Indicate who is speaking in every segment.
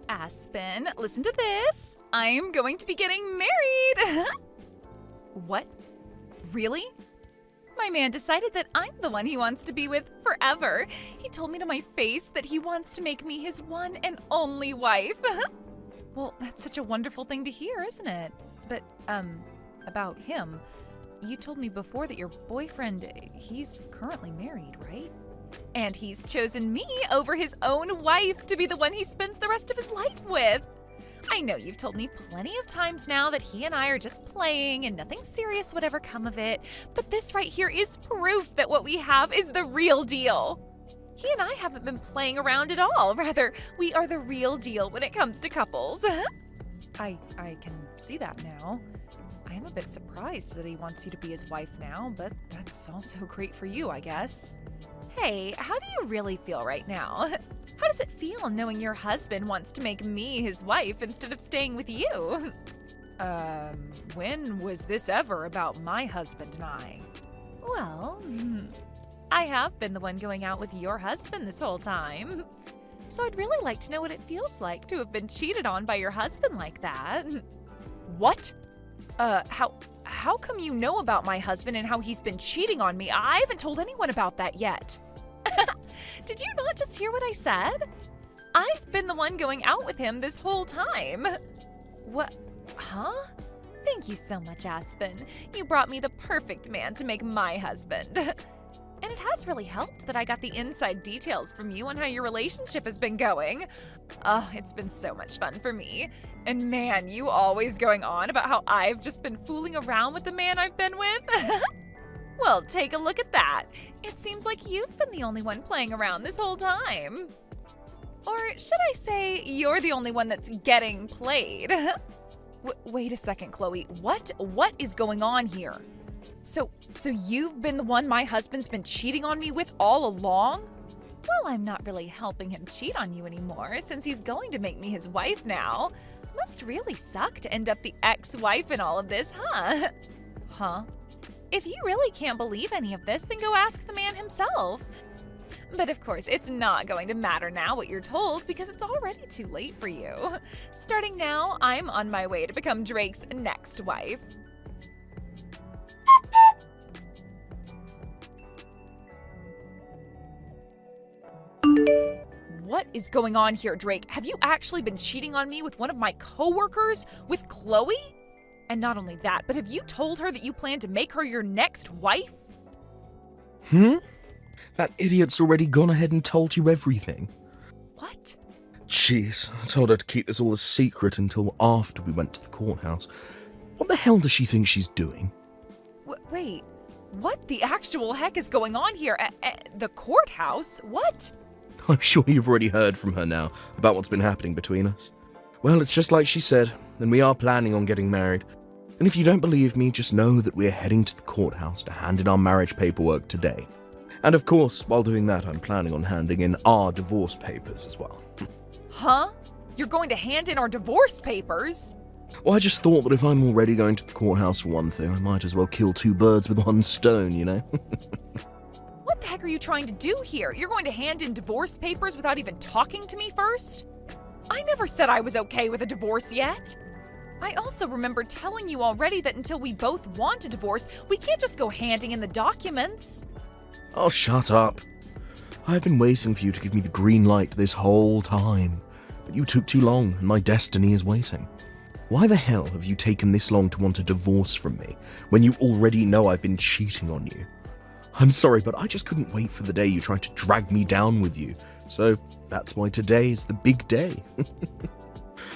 Speaker 1: Aspen, listen to this. I'm going to be getting married. What? Really? My man decided that I'm the one he wants to be with forever. He told me to my face that he wants to make me his one and only wife. Well, that's such a wonderful thing to hear, isn't it? But, about him, you told me before that your boyfriend, he's currently married, right? And he's chosen me over his own wife to be the one he spends the rest of his life with. I know you've told me plenty of times now that he and I are just playing and nothing serious would ever come of it, but this right here is proof that what we have is the real deal. He and I haven't been playing around at all. Rather, we are the real deal when it comes to couples. I can see that now. I am a bit surprised that he wants you to be his wife now, but that's also great for you, I guess. Hey, how do you really feel right now? How does it feel knowing your husband wants to make me his wife instead of staying with you? When was this ever about my husband and I? Well, I have been the one going out with your husband this whole time. So I'd really like to know what it feels like to have been cheated on by your husband like that. What? How come you know about my husband and how he's been cheating on me? I haven't told anyone about that yet. Did you not just hear what I said? I've been the one going out with him this whole time. What? Huh? Thank you so much, Aspen. You brought me the perfect man to make my husband. And it has really helped that I got the inside details from you on how your relationship has been going. Oh, it's been so much fun for me. And man, you always going on about how I've just been fooling around with the man I've been with. Well, take a look at that. It seems like you've been the only one playing around this whole time. Or should I say you're the only one that's getting played? Wait a second, Chloe. What is going on here? So you've been the one my husband's been cheating on me with all along? Well, I'm not really helping him cheat on you anymore since he's going to make me his wife now. Must really suck to end up the ex-wife in all of this, huh? Huh? If you really can't believe any of this, then go ask the man himself. But of course, it's not going to matter now what you're told because it's already too late for you. Starting now, I'm on my way to become Drake's next wife. What is going on here, Drake? Have you actually been cheating on me with one of my coworkers, with Chloe? And not only that, but have you told her that you plan to make her your next wife?
Speaker 2: That idiot's already gone ahead and told you everything.
Speaker 1: What?
Speaker 2: Jeez, I told her to keep this all a secret until after we went to the courthouse. What the hell does she think she's doing?
Speaker 1: Wait, what the actual heck is going on here? The courthouse? What?
Speaker 2: I'm sure you've already heard from her now about what's been happening between us. Well, it's just like she said, and we are planning on getting married. And if you don't believe me, just know that we're heading to the courthouse to hand in our marriage paperwork today. And of course, while doing that, I'm planning on handing in our divorce papers as well.
Speaker 1: Huh? You're going to hand in our divorce papers?
Speaker 2: Well, I just thought that if I'm already going to the courthouse for one thing, I might as well kill two birds with one stone, you know?
Speaker 1: What the heck are you trying to do here? You're going to hand in divorce papers without even talking to me first? I never said I was okay with a divorce yet. I also remember telling you already that until we both want a divorce, we can't just go handing in the documents.
Speaker 2: Oh, shut up. I've been waiting for you to give me the green light this whole time. But you took too long, and my destiny is waiting. Why the hell have you taken this long to want a divorce from me, when you already know I've been cheating on you? I'm sorry, but I just couldn't wait for the day you tried to drag me down with you. So that's why today is the big day.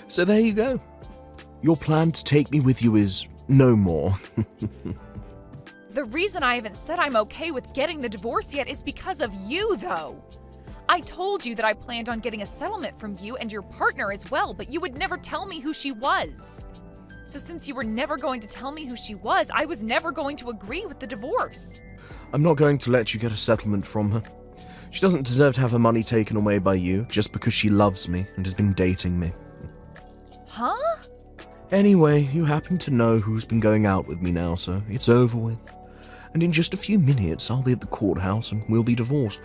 Speaker 2: So there you go. Your plan to take me with you is no more.
Speaker 1: The reason I haven't said I'm okay with getting the divorce yet is because of you, though. I told you that I planned on getting a settlement from you and your partner as well, but you would never tell me who she was. So since you were never going to tell me who she was, I was never going to agree with the divorce.
Speaker 2: I'm not going to let you get a settlement from her. She doesn't deserve to have her money taken away by you just because she loves me and has been dating me.
Speaker 1: Huh?
Speaker 2: Anyway, you happen to know who's been going out with me now, so it's over with. And in just a few minutes, I'll be at the courthouse and we'll be divorced.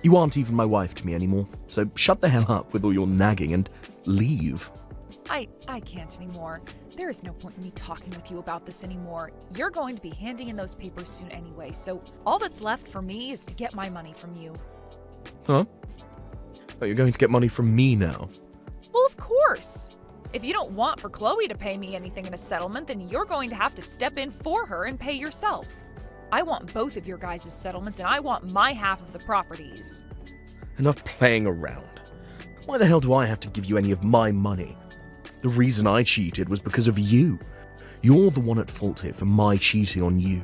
Speaker 2: You aren't even my wife to me anymore, so shut the hell up with all your nagging and leave.
Speaker 1: I can't anymore. There is no point in me talking with you about this anymore. You're going to be handing in those papers soon anyway, so all that's left for me is to get my money from you.
Speaker 2: Huh? Oh, you're going to get money from me now?
Speaker 1: Well, of course. If you don't want for Chloe to pay me anything in a settlement, then you're going to have to step in for her and pay yourself. I want both of your guys' settlements, and I want my half of the properties.
Speaker 2: Enough playing around. Why the hell do I have to give you any of my money? The reason I cheated was because of you. You're the one at fault here for my cheating on you.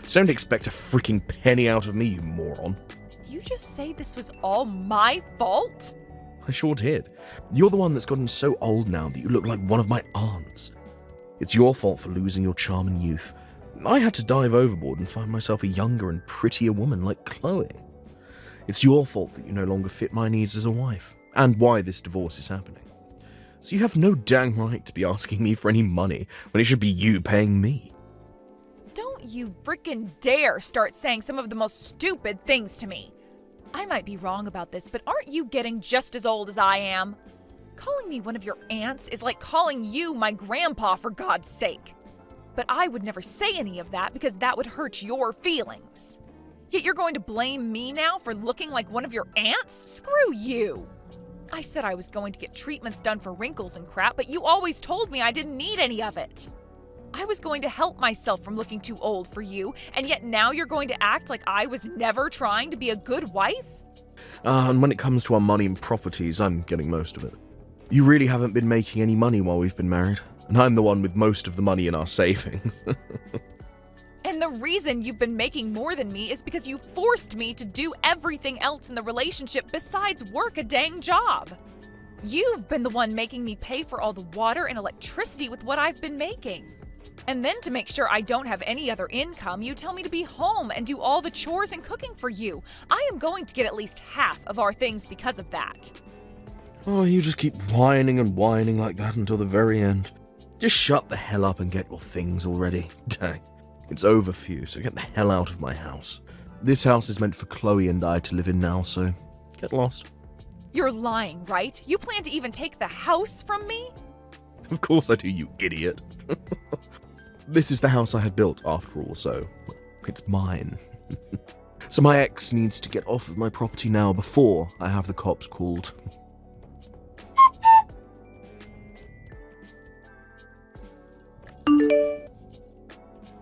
Speaker 2: So don't expect a freaking penny out of me, you moron.
Speaker 1: You just say this was all my fault?
Speaker 2: I sure did. You're the one that's gotten so old now that you look like one of my aunts. It's your fault for losing your charm and youth. I had to dive overboard and find myself a younger and prettier woman like Chloe. It's your fault that you no longer fit my needs as a wife, and why this divorce is happening. So you have no dang right to be asking me for any money when it should be you paying me.
Speaker 1: Don't you frickin' dare start saying some of the most stupid things to me. I might be wrong about this, but aren't you getting just as old as I am? Calling me one of your aunts is like calling you my grandpa, for God's sake. But I would never say any of that because that would hurt your feelings. Yet you're going to blame me now for looking like one of your aunts? Screw you! I said I was going to get treatments done for wrinkles and crap, but you always told me I didn't need any of it. I was going to help myself from looking too old for you, and yet now you're going to act like I was never trying to be a good wife?
Speaker 2: And when it comes to our money and properties, I'm getting most of it. You really haven't been making any money while we've been married, and I'm the one with most of the money in our savings.
Speaker 1: And the reason you've been making more than me is because you forced me to do everything else in the relationship besides work a dang job. You've been the one making me pay for all the water and electricity with what I've been making. And then to make sure I don't have any other income, you tell me to be home and do all the chores and cooking for you. I am going to get at least half of our things because of that.
Speaker 2: Oh, you just keep whining and whining like that until the very end. Just shut the hell up and get your things already. Dang. It's over for you, so get the hell out of my house. This house is meant for Chloe and I to live in now, so get lost.
Speaker 1: You're lying, right? You plan to even take the house from me?
Speaker 2: Of course I do, you idiot. This is the house I had built, after all, so it's mine. So my ex needs to get off of my property now before I have the cops called.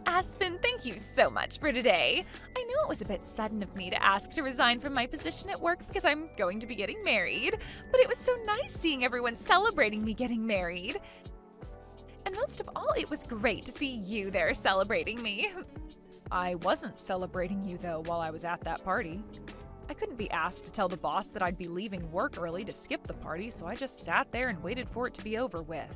Speaker 1: Aspen, thank you so much for today. I know it was a bit sudden of me to ask to resign from my position at work because I'm going to be getting married, but it was so nice seeing everyone celebrating me getting married. And most of all, it was great to see you there celebrating me. I wasn't celebrating you, though, while I was at that party. I couldn't be asked to tell the boss that I'd be leaving work early to skip the party, so I just sat there and waited for it to be over with.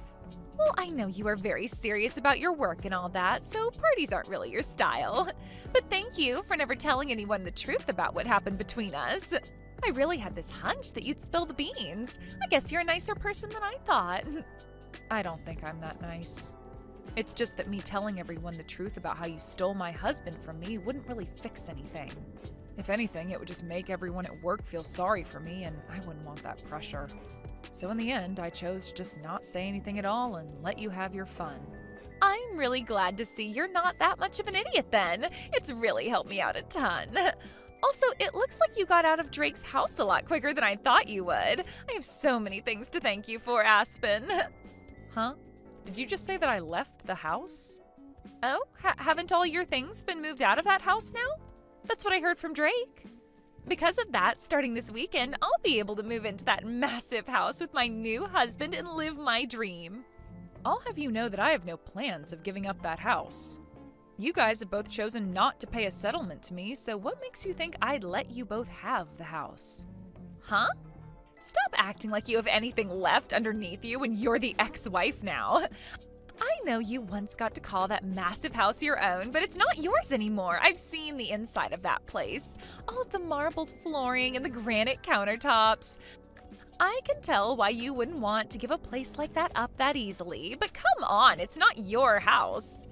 Speaker 1: Well, I know you are very serious about your work and all that, so parties aren't really your style. But thank you for never telling anyone the truth about what happened between us. I really had this hunch that you'd spill the beans. I guess you're a nicer person than I thought. I don't think I'm that nice. It's just that me telling everyone the truth about how you stole my husband from me wouldn't really fix anything. If anything, it would just make everyone at work feel sorry for me, and I wouldn't want that pressure. So in the end, I chose to just not say anything at all and let you have your fun. I'm really glad to see you're not that much of an idiot then. It's really helped me out a ton. Also, it looks like you got out of Drake's house a lot quicker than I thought you would. I have so many things to thank you for, Aspen. Huh? Did you just say that I left the house? Oh, haven't all your things been moved out of that house now? That's what I heard from Drake. Because of that, starting this weekend, I'll be able to move into that massive house with my new husband and live my dream. I'll have you know that I have no plans of giving up that house. You guys have both chosen not to pay a settlement to me, so what makes you think I'd let you both have the house? Huh? Stop acting like you have anything left underneath you when you're the ex-wife now. I know you once got to call that massive house your own, but it's not yours anymore. I've seen the inside of that place. All of the marbled flooring and the granite countertops. I can tell why you wouldn't want to give a place like that up that easily, but come on, it's not your house.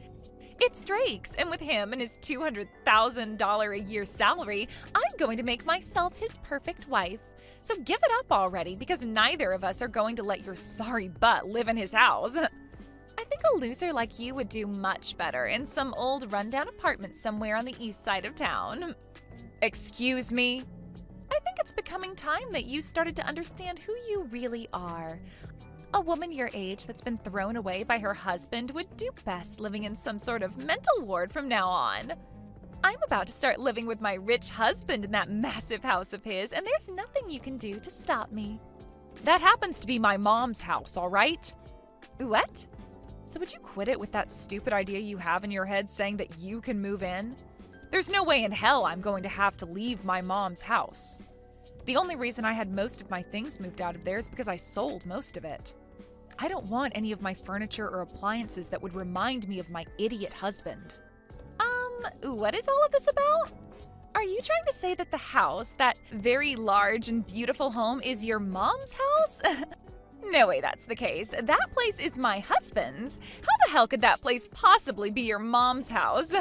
Speaker 1: It's Drake's, and with him and his $200,000 a year salary, I'm going to make myself his perfect wife. So give it up already, because neither of us are going to let your sorry butt live in his house. I think a loser like you would do much better in some old rundown apartment somewhere on the east side of town. Excuse me? I think it's becoming time that you started to understand who you really are. A woman your age that's been thrown away by her husband would do best living in some sort of mental ward from now on. I'm about to start living with my rich husband in that massive house of his, and there's nothing you can do to stop me. That happens to be my mom's house, all right? What? So would you quit it with that stupid idea you have in your head saying that you can move in? There's no way in hell I'm going to have to leave my mom's house. The only reason I had most of my things moved out of there is because I sold most of it. I don't want any of my furniture or appliances that would remind me of my idiot husband. What is all of this about? Are you trying to say that the house, that very large and beautiful home, is your mom's house? No way that's the case. That place is my husband's. How the hell could that place possibly be your mom's house?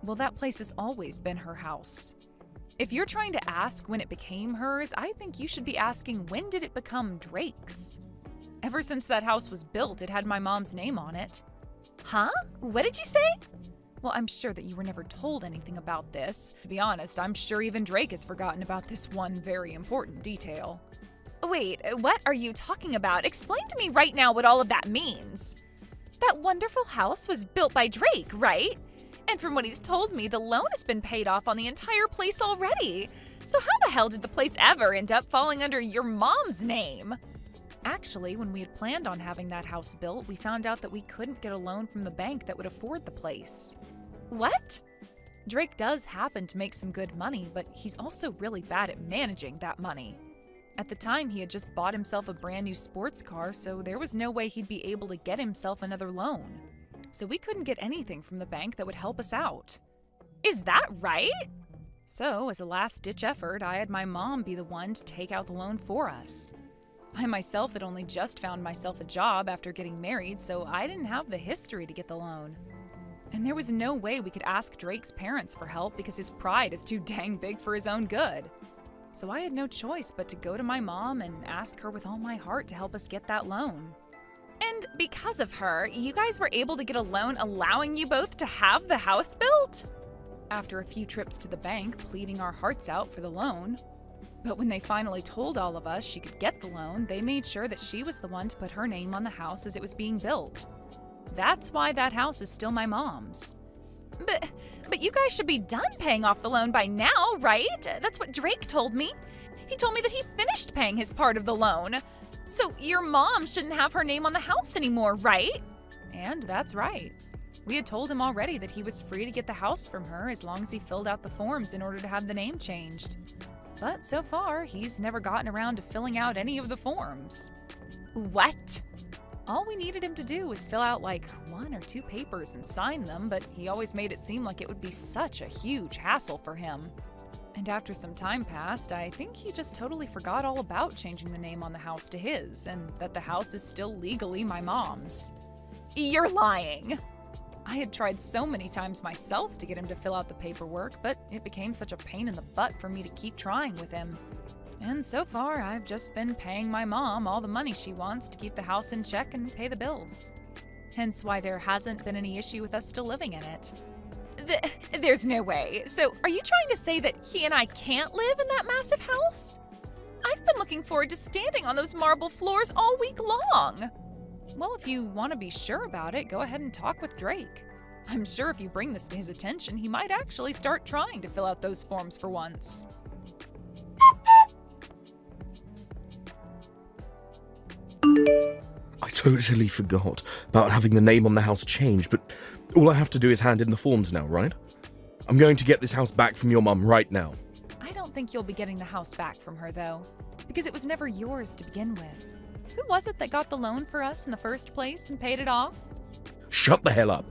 Speaker 1: Well, that place has always been her house. If you're trying to ask when it became hers, I think you should be asking when did it become Drake's? Ever since that house was built, it had my mom's name on it. Huh? What did you say? Well, I'm sure that you were never told anything about this. To be honest, I'm sure even Drake has forgotten about this one very important detail. Wait, what are you talking about? Explain to me right now what all of that means. That wonderful house was built by Drake, right? And from what he's told me, the loan has been paid off on the entire place already. So how the hell did the place ever end up falling under your mom's name? Actually, when we had planned on having that house built, we found out that we couldn't get a loan from the bank that would afford the place. What? Drake does happen to make some good money, but he's also really bad at managing that money. At the time, he had just bought himself a brand new sports car, so there was no way he'd be able to get himself another loan. So we couldn't get anything from the bank that would help us out. Is that right? So, as a last-ditch effort, I had my mom be the one to take out the loan for us. I myself had only just found myself a job after getting married, so I didn't have the history to get the loan. And there was no way we could ask Drake's parents for help because his pride is too dang big for his own good. So I had no choice but to go to my mom and ask her with all my heart to help us get that loan. And because of her, you guys were able to get a loan allowing you both to have the house built? After a few trips to the bank, pleading our hearts out for the loan. But when they finally told all of us she could get the loan, they made sure that she was the one to put her name on the house as it was being built. That's why that house is still my mom's. But you guys should be done paying off the loan by now, right? That's what Drake told me. He told me that he finished paying his part of the loan. So your mom shouldn't have her name on the house anymore, right? And that's right. We had told him already that he was free to get the house from her as long as he filled out the forms in order to have the name changed. But so far, he's never gotten around to filling out any of the forms. What? All we needed him to do was fill out like 1 or 2 papers and sign them, but he always made it seem like it would be such a huge hassle for him. And after some time passed, I think he just totally forgot all about changing the name on the house to his, and that the house is still legally my mom's. You're lying! I had tried so many times myself to get him to fill out the paperwork, but it became such a pain in the butt for me to keep trying with him. And so far, I've just been paying my mom all the money she wants to keep the house in check and pay the bills. Hence why there hasn't been any issue with us still living in it. There's no way. So, are you trying to say that he and I can't live in that massive house? I've been looking forward to standing on those marble floors all week long. Well, if you want to be sure about it, go ahead and talk with Drake. I'm sure if you bring this to his attention, he might actually start trying to fill out those forms for once.
Speaker 2: I totally forgot about having the name on the house changed, but all I have to do is hand in the forms now, right? I'm going to get this house back from your mum right now.
Speaker 1: I don't think you'll be getting the house back from her, though, because it was never yours to begin with. Who was it that got the loan for us in the first place and paid it off?
Speaker 2: Shut the hell up.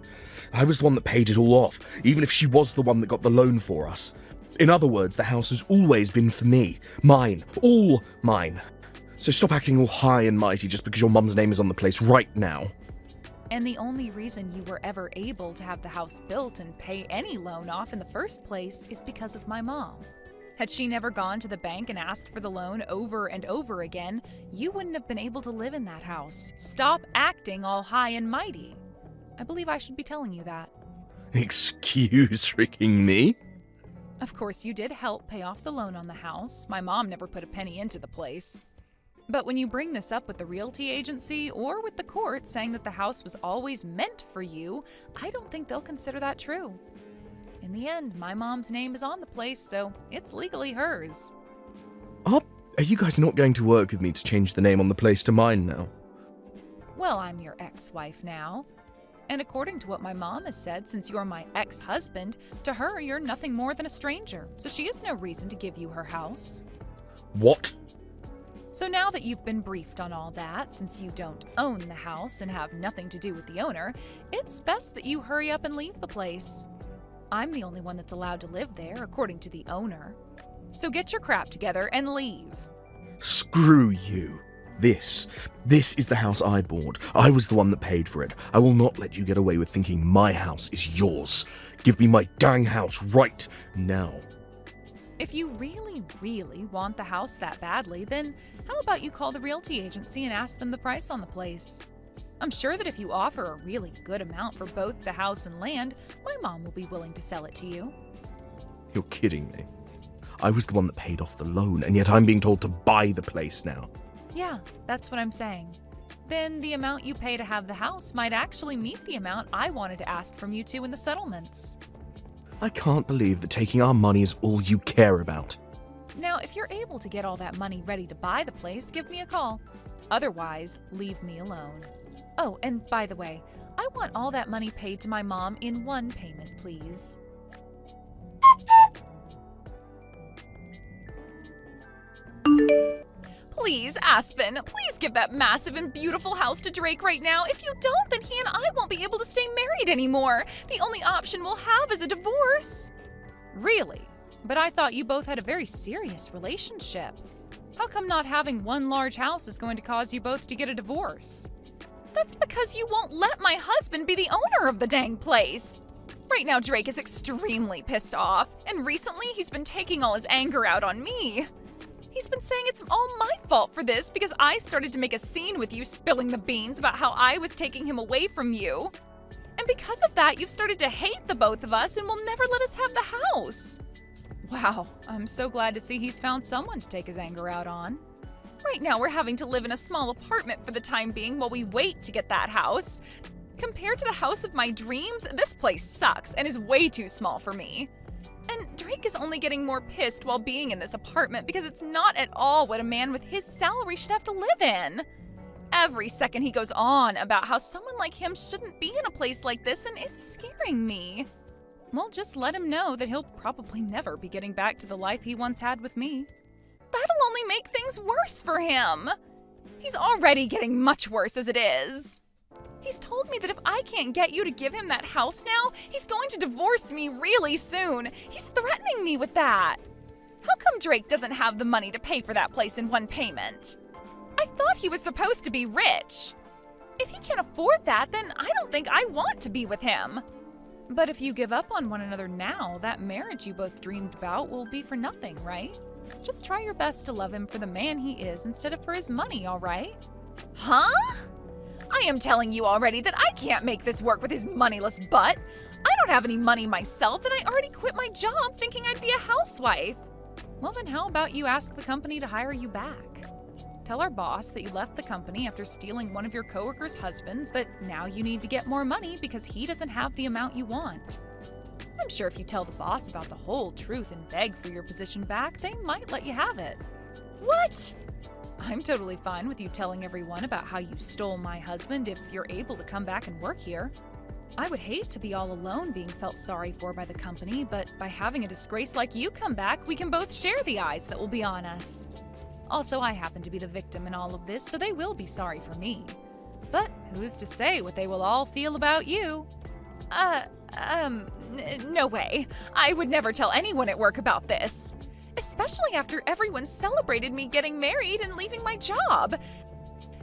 Speaker 2: I was the one that paid it all off, even if she was the one that got the loan for us. In other words, the house has always been for me. Mine. All mine. So stop acting all high and mighty just because your mum's name is on the place right now.
Speaker 1: And the only reason you were ever able to have the house built and pay any loan off in the first place is because of my mom. Had she never gone to the bank and asked for the loan over and over again, you wouldn't have been able to live in that house. Stop acting all high and mighty. I believe I should be telling you that.
Speaker 2: Excuse freaking me?
Speaker 1: Of course, you did help pay off the loan on the house. My mom never put a penny into the place. But when you bring this up with the realty agency or with the court saying that the house was always meant for you, I don't think they'll consider that true. In the end, my mom's name is on the place, so it's legally hers.
Speaker 2: Are you guys not going to work with me to change the name on the place to mine now?
Speaker 1: Well, I'm your ex-wife now. And according to what my mom has said, since you're my ex-husband, to her you're nothing more than a stranger, so she has no reason to give you her house.
Speaker 2: What?
Speaker 1: So now that you've been briefed on all that, since you don't own the house and have nothing to do with the owner, it's best that you hurry up and leave the place. I'm the only one that's allowed to live there, according to the owner. So get your crap together and leave.
Speaker 2: Screw you. This is the house I bought. I was the one that paid for it. I will not let you get away with thinking my house is yours. Give me my dang house right now.
Speaker 1: If you really, really want the house that badly, then how about you call the realty agency and ask them the price on the place? I'm sure that if you offer a really good amount for both the house and land, my mom will be willing to sell it to you.
Speaker 2: You're kidding me. I was the one that paid off the loan, and yet I'm being told to buy the place now.
Speaker 1: Yeah, that's what I'm saying. Then the amount you pay to have the house might actually meet the amount I wanted to ask from you two in the settlements.
Speaker 2: I can't believe that taking our money is all you care about.
Speaker 1: Now, if you're able to get all that money ready to buy the place, give me a call. Otherwise, leave me alone. Oh, and by the way, I want all that money paid to my mom in one payment, please. Please, Aspen, please give that massive and beautiful house to Drake right now. If you don't, then he and I won't be able to stay married anymore. The only option we'll have is a divorce. Really? But I thought you both had a very serious relationship. How come not having one large house is going to cause you both to get a divorce? That's because you won't let my husband be the owner of the dang place. Right now, Drake is extremely pissed off, and recently he's been taking all his anger out on me. He's been saying it's all my fault for this because I started to make a scene with you spilling the beans about how I was taking him away from you. And because of that, you've started to hate the both of us and will never let us have the house. Wow, I'm so glad to see he's found someone to take his anger out on. Right now, we're having to live in a small apartment for the time being while we wait to get that house. Compared to the house of my dreams, this place sucks and is way too small for me. And Drake is only getting more pissed while being in this apartment because it's not at all what a man with his salary should have to live in. Every second he goes on about how someone like him shouldn't be in a place like this, and it's scaring me. Well, just let him know that he'll probably never be getting back to the life he once had with me. That'll only make things worse for him. He's already getting much worse as it is. He's told me that if I can't get you to give him that house now, he's going to divorce me really soon. He's threatening me with that. How come Drake doesn't have the money to pay for that place in one payment? I thought he was supposed to be rich. If he can't afford that, then I don't think I want to be with him. But if you give up on one another now, that marriage you both dreamed about will be for nothing, right? Just try your best to love him for the man he is instead of for his money, all right? Huh? I am telling you already that I can't make this work with his moneyless butt. I don't have any money myself, and I already quit my job thinking I'd be a housewife. Well, then how about you ask the company to hire you back? Tell our boss that you left the company after stealing one of your coworkers' husbands, but now you need to get more money because he doesn't have the amount you want. I'm sure if you tell the boss about the whole truth and beg for your position back, they might let you have it. What? I'm totally fine with you telling everyone about how you stole my husband if you're able to come back and work here. I would hate to be all alone being felt sorry for by the company, but by having a disgrace like you come back, we can both share the eyes that will be on us. Also, I happen to be the victim in all of this, so they will be sorry for me. But who's to say what they will all feel about you? No way. I would never tell anyone at work about this. Especially after everyone celebrated me getting married and leaving my job.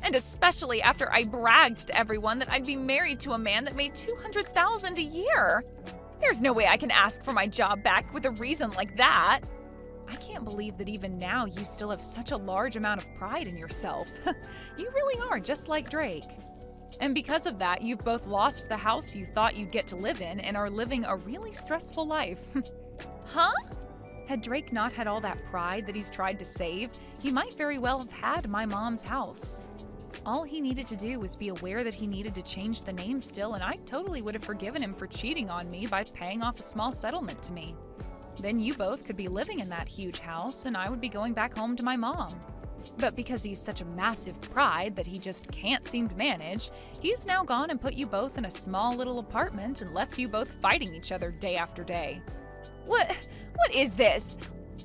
Speaker 1: And especially after I bragged to everyone that I'd be married to a man that made $200,000 a year. There's no way I can ask for my job back with a reason like that. I can't believe that even now you still have such a large amount of pride in yourself. You really are just like Drake. And because of that, you've both lost the house you thought you'd get to live in and are living a really stressful life. Huh? Had Drake not had all that pride that he's tried to save, he might very well have had my mom's house. All he needed to do was be aware that he needed to change the name still, and I totally would have forgiven him for cheating on me by paying off a small settlement to me. Then you both could be living in that huge house, and I would be going back home to my mom. But because he's such a massive pride that he just can't seem to manage, he's now gone and put you both in a small little apartment and left you both fighting each other day after day. What is this?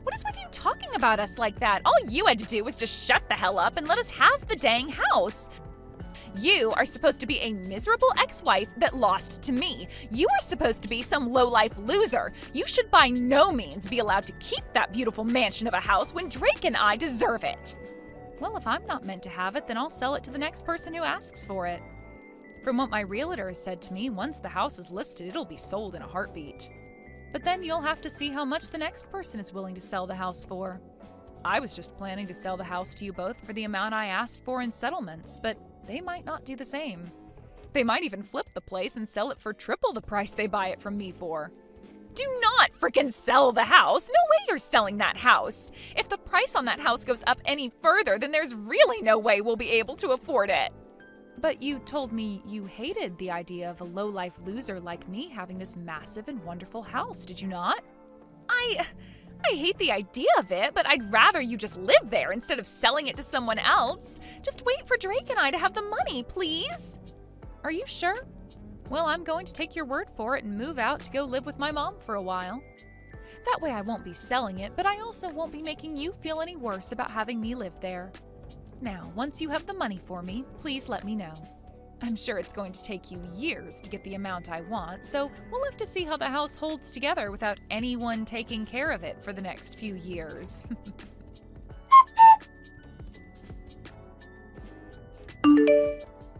Speaker 1: What is with you talking about us like that? All you had to do was just shut the hell up and let us have the dang house. You are supposed to be a miserable ex-wife that lost to me. You are supposed to be some low-life loser. You should by no means be allowed to keep that beautiful mansion of a house when Drake and I deserve it. Well, if I'm not meant to have it, then I'll sell it to the next person who asks for it. From what my realtor has said to me, once the house is listed, it'll be sold in a heartbeat. But then you'll have to see how much the next person is willing to sell the house for. I was just planning to sell the house to you both for the amount I asked for in settlements, but they might not do the same. They might even flip the place and sell it for triple the price they buy it from me for. Do not frickin' sell the house! No way you're selling that house! If the price on that house goes up any further, then there's really no way we'll be able to afford it. But you told me you hated the idea of a low-life loser like me having this massive and wonderful house, did you not? I hate the idea of it, but I'd rather you just live there instead of selling it to someone else. Just wait for Drake and I to have the money, please. Are you sure? Well, I'm going to take your word for it and move out to go live with my mom for a while. That way I won't be selling it, but I also won't be making you feel any worse about having me live there. Now, once you have the money for me, please let me know. I'm sure it's going to take you years to get the amount I want, so we'll have to see how the house holds together without anyone taking care of it for the next few years.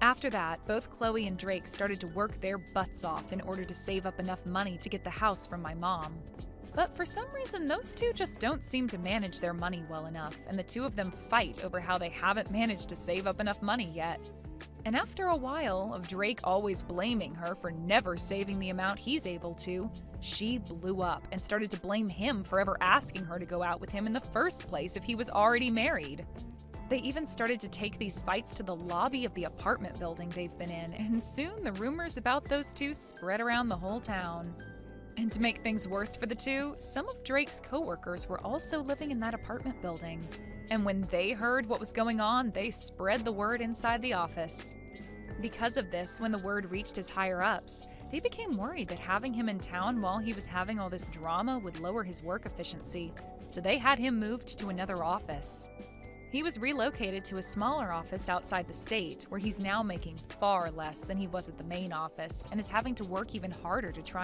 Speaker 1: After that, both Chloe and Drake started to work their butts off in order to save up enough money to get the house from my mom. But for some reason, those two just don't seem to manage their money well enough, and the two of them fight over how they haven't managed to save up enough money yet. And after a while of Drake always blaming her for never saving the amount he's able to, she blew up and started to blame him for ever asking her to go out with him in the first place if he was already married. They even started to take these fights to the lobby of the apartment building they've been in, and soon the rumors about those two spread around the whole town. And to make things worse for the two, some of Drake's coworkers were also living in that apartment building. And when they heard what was going on, they spread the word inside the office. Because of this, when the word reached his higher-ups, they became worried that having him in town while he was having all this drama would lower his work efficiency, so they had him moved to another office. He was relocated to a smaller office outside the state, where he's now making far less than he was at the main office and is having to work even harder to try